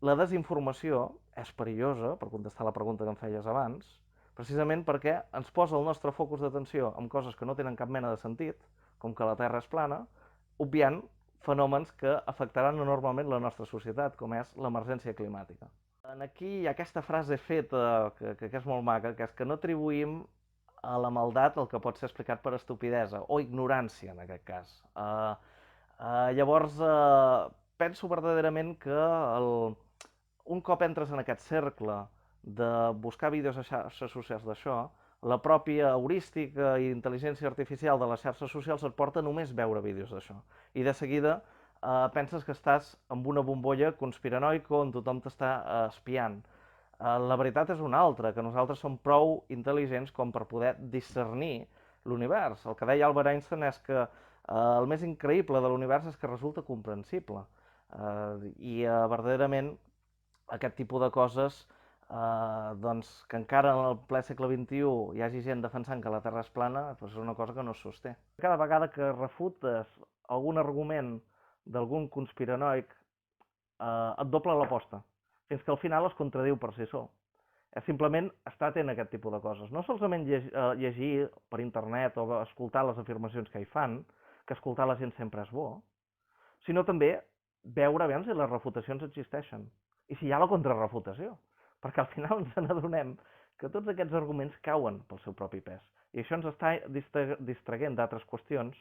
La desinformació és perillosa, per contestar la pregunta que em feies abans, precisament perquè ens posa el nostre focus d'atenció en coses que no tenen cap mena de sentit, com que la Terra és plana, obviant fenòmens que afectaran enormement la nostra societat, com és l'emergència climàtica. En aquí hi ha aquesta frase feta, que és molt maca, que és que no atribuïm a la maldat el que pot ser explicat per estupidesa, o ignorància, en aquest cas. Llavors, penso verdaderament que un cop entres en aquest cercle de buscar vídeos a xarxes socials d'això, la pròpia heurística i intel·ligència artificial de les xarxes socials et porta només veure vídeos d'això. I de seguida penses que estàs amb una bombolla conspiranoica on tothom t'està espiant. La veritat és una altra, que nosaltres som prou intel·ligents com per poder discernir l'univers. El que deia Albert Einstein és que el més increïble de l'univers és que resulta comprensible. Verdaderament aquest tipus de coses doncs, que encara en el ple segle XXI hi hagi gent defensant que la Terra és plana, doncs és una cosa que no es sosté. Cada vegada que refutes algun argument d'algun conspiranoic, et dobla l'aposta, fins que al final es contradiu per si sol. És simplement estar atent a aquest tipus de coses. No solament llegir per internet o escoltar les afirmacions que hi fan, que escoltar la gent sempre és bo, sinó també veure a veure si les refutacions existeixen i si hi ha la contrarrefutació, perquè al final ens n'adonem que tots aquests arguments cauen pel seu propi pes i això ens està distraient d'altres qüestions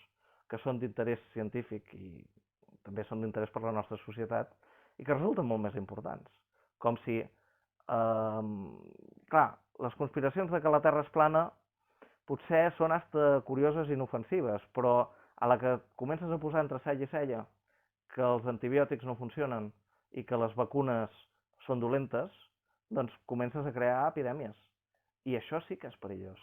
que són d'interès científic i també són d'interès per la nostra societat i que resulten molt més importants, com si, clar, les conspiracions de que la Terra és plana potser són hasta curioses i inofensives, però a la que comences a posar entre cella i cella que els antibiòtics no funcionen i que les vacunes són dolentes, doncs comences a crear epidèmies. I això sí que és perillós.